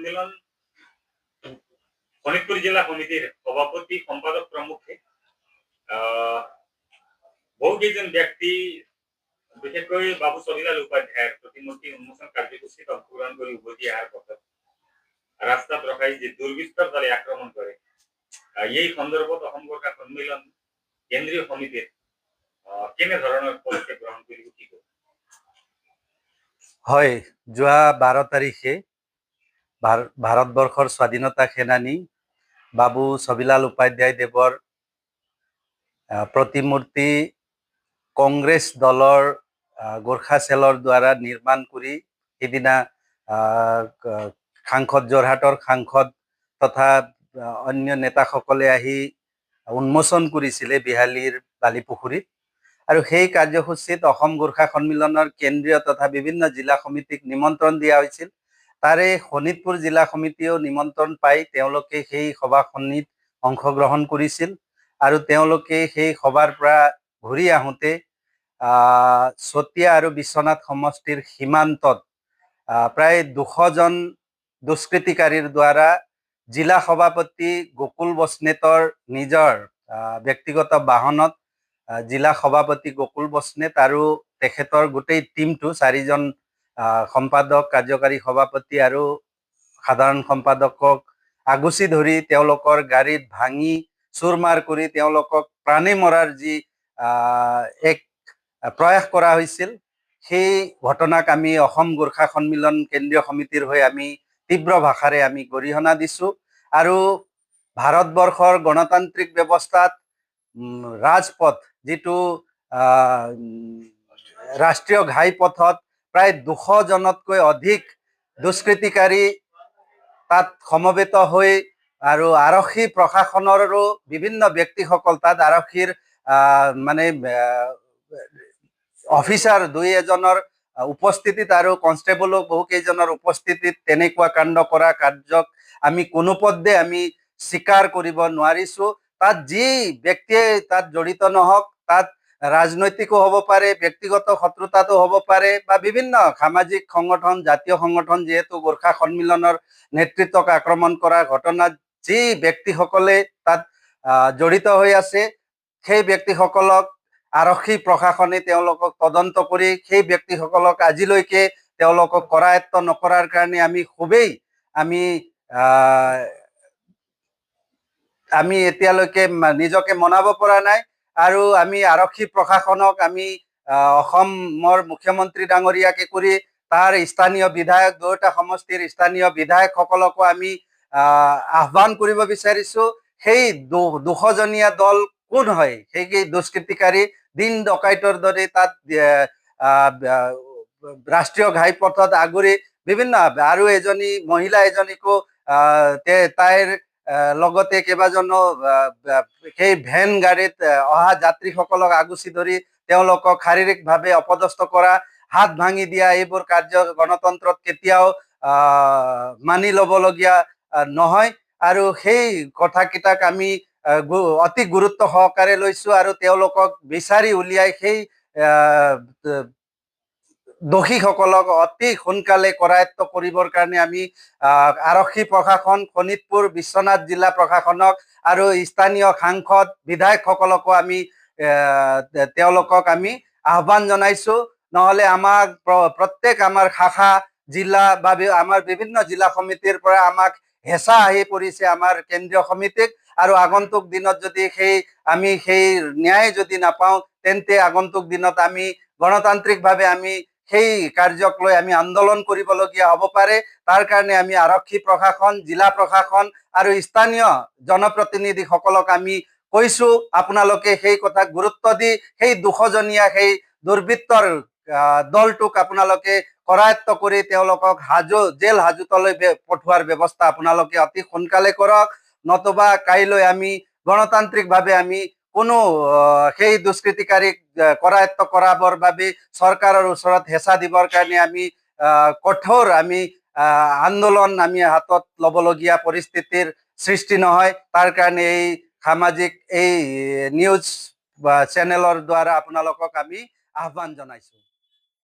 সম্মেলন শোণিতপুৰ জেলা সমিতিৰ সভাপতি সম্পাদক প্ৰমুখে বহু কেইজন ব্যক্তি বিশেষকৈ বাবু ছবিলাল উপাধ্যায়ৰ প্ৰতিমূৰ্তি উন্মোচন কাৰ্যসূচীত অংশগ্ৰহণ কৰি উভতি অহাৰ পথত ৰাস্তাত ৰখাই যে দুৰ্বৃত্তৰ দলে আক্ৰমণ কৰে, এই সন্দৰ্ভত অসম গোৰ্খা সন্মিলন কেন্দ্ৰীয় সমিতিৰ কেনেধৰণৰ পদক্ষেপ গ্ৰহণ কৰিব কি কব? হয়, যোৱা 12 তাৰিখে ভাৰতবৰ্ষৰ স্বাধীনতা সেনানী বাবু ছবিলাল উপাধ্যায় দেৱৰ প্ৰতিমূৰ্তি কংগ্ৰেছ দলৰ গোৰ্খা চেলৰ দ্বাৰা নিৰ্মাণ কৰি সেইদিনা সাংসদ যোৰহাটৰ সাংসদ তথা অন্য নেতাসকলে আহি উন্মোচন কৰিছিলে বিহালীৰ বালিপুখুৰীত। আৰু সেই কাৰ্যসূচীত অসম গোৰ্খা সন্মিলনৰ কেন্দ্ৰীয় তথা বিভিন্ন জিলা সমিতিক নিমন্ত্ৰণ দিয়া হৈছিল। তাৰে শোণিতপুৰ জিলা সমিতিয়েও নিমন্ত্ৰণ পাই তেওঁলোকে সেই সভাখনিত অংশগ্ৰহণ কৰিছিল। আৰু তেওঁলোকে সেই সভাৰ পৰা ঘূৰি আহোঁতে চতিয়া আৰু বিশ্বনাথ সমষ্টিৰ সীমান্তত প্ৰায় 200জন দুষ্কৃতিকাৰীৰ দ্বাৰা জিলা সভাপতি গোকুল বসনেতৰ নিজৰ ব্যক্তিগত বাহনত জিলা সভাপতি গোকুল বসনেত আৰু তেখেতৰ গোটেই টিমটো 4জন সম্পাদক, কাৰ্যকাৰী সভাপতি আৰু সাধাৰণ সম্পাদকক আগুচি ধৰি তেওঁলোকৰ গাড়ীত ভাঙি চুৰমাৰ কৰি তেওঁলোকক প্ৰাণে মৰাৰ যি এক প্ৰয়াস কৰা হৈছিল, সেই ঘটনাক আমি অসম গোৰ্খা সন্মিলন কেন্দ্ৰীয় সমিতিৰ হৈ আমি তীব্ৰ ভাষাৰে আমি গৰিহণা দিছোঁ। আৰু ভাৰতবৰ্ষৰ গণতান্ত্ৰিক ব্যৱস্থাত ৰাজপথ যিটো ৰাষ্ট্ৰীয় ঘাইপথত প্ৰায় 200জনতকৈ অধিক দুষ্কৃতিকাৰী তাত সমবেত হৈ আৰু আৰক্ষী প্ৰশাসনৰো বিভিন্ন ব্যক্তিসকল তাত আৰক্ষীৰ মানে অফিচাৰ 2-এজনৰ উপস্থিতিত আৰু কনষ্টেবলো বহু কেইজনৰ উপস্থিতিত তেনেকুৱা কাণ্ড কৰা কাৰ্যক আমি কোনোপধ্যে আমি স্বীকাৰ কৰিব নোৱাৰিছোঁ। তাত যি ব্যক্তিয়ে তাত জড়িত নহওক, তাত ৰাজনৈতিকো হ'ব পাৰে, ব্যক্তিগত শত্ৰুতাটো হ'ব পাৰে বা বিভিন্ন সামাজিক সংগঠন, জাতীয় সংগঠন, যিহেতু গোৰ্খা সন্মিলনৰ নেতৃত্বক আক্ৰমণ কৰা ঘটনাত যি ব্যক্তিসকলে তাত জড়িত হৈ আছে, সেই ব্যক্তিসকলক আৰক্ষী প্ৰশাসনে তেওঁলোকক তদন্ত কৰি সেই ব্যক্তিসকলক আজিলৈকে তেওঁলোকক কৰায়ত্ব নকৰাৰ কাৰণে আমি খুবেই আমি এতিয়ালৈকে নিজকে মনাব পৰা নাই। আৰু আমি আৰক্ষী প্ৰশাসনক আমি অসমৰ মুখ্যমন্ত্ৰী ডাঙৰীয়াকে কৰি তাৰ স্থানীয় বিধায়ক, দুয়োটা সমষ্টিৰ স্থানীয় বিধায়কসকলকো আমি আহ্বান কৰিব বিচাৰিছোঁ, সেই 200জনীয়া দল কোন হয়, সেই দুষ্কৃতিকাৰী দিন ডকাইতৰ দৰে তাত ৰাষ্ট্ৰীয় ঘাইপথত আগুৰি বিভিন্ন আৰু এজনী মহিলা এজনীকো তাইৰ লগতে কেইবাজনো সেই ভেন গাড়ীত অহা যাত্ৰীসকলক আগুচি ধৰি তেওঁলোকক শাৰীৰিকভাৱে অপদস্থ কৰা, হাত ভাঙি দিয়া, এইবোৰ কাৰ্য গণতন্ত্ৰত কেতিয়াও মানি ল'বলগীয়া নহয়। আৰু সেই কথাকেইটাক আমি অতি গুৰুত্ব সহকাৰে লৈছোঁ আৰু তেওঁলোকক বিচাৰি উলিয়াই সেই দোষীসকলক অতি সোনকালে কৰায়ত্ব কৰিবৰ কাৰণে আমি আৰক্ষী প্ৰশাসন, শোণিতপুৰ বিশ্বনাথ জিলা প্ৰশাসনক আৰু স্থানীয় সাংসদ, বিধায়কসকলকো আমি তেওঁলোকক আমি আহ্বান জনাইছোঁ। নহ'লে আমাক প্ৰত্যেক আমাৰ শাখা জিলা বা আমাৰ বিভিন্ন জিলা সমিতিৰ পৰা আমাক হেঁচা আহি পৰিছে আমাৰ কেন্দ্ৰীয় সমিতিক। আৰু আগন্তুক দিনত যদি আমি সেই ন্যায় যদি নাপাওঁ, তেন্তে আগন্তুক দিনত আমি গণতান্ত্ৰিকভাৱে আমি সেই কাৰ্যক লৈ আমি আন্দোলন কৰিবলগীয়া হ'ব পাৰে। তাৰ কাৰণে আমি আৰক্ষী প্ৰশাসন, জিলা প্ৰশাসন আৰু স্থানীয় জনপ্ৰতিনিধিসকলক আমি কৈছোঁ, আপোনালোকে সেই কথাক গুৰুত্ব দি সেই 200জনীয়া সেই দুৰ্বৃত্তৰ দলটোক আপোনালোকে কৰায়ত্ব কৰি তেওঁলোকক জেল হাজোতলৈ পঠোৱাৰ ব্যৱস্থা আপোনালোকে অতি সোনকালে কৰক। নতুবা কাইলৈ আমি গণতান্ত্ৰিকভাৱে আমি কোনো সেই দুষ্কৃতিকাৰীক কৰায়ত্ব কৰাবৰ বাবে চৰকাৰৰ ওচৰত হেঁচা দিবৰ কাৰণে আমি কঠোৰ আন্দোলন আমি হাতত ল'বলগীয়া পৰিস্থিতিৰ সৃষ্টি নহয়। তাৰ কাৰণে এই সামাজিক এই নিউজ চেনেলৰ দ্বাৰা আপোনালোকক আমি আহ্বান জনাইছোঁ।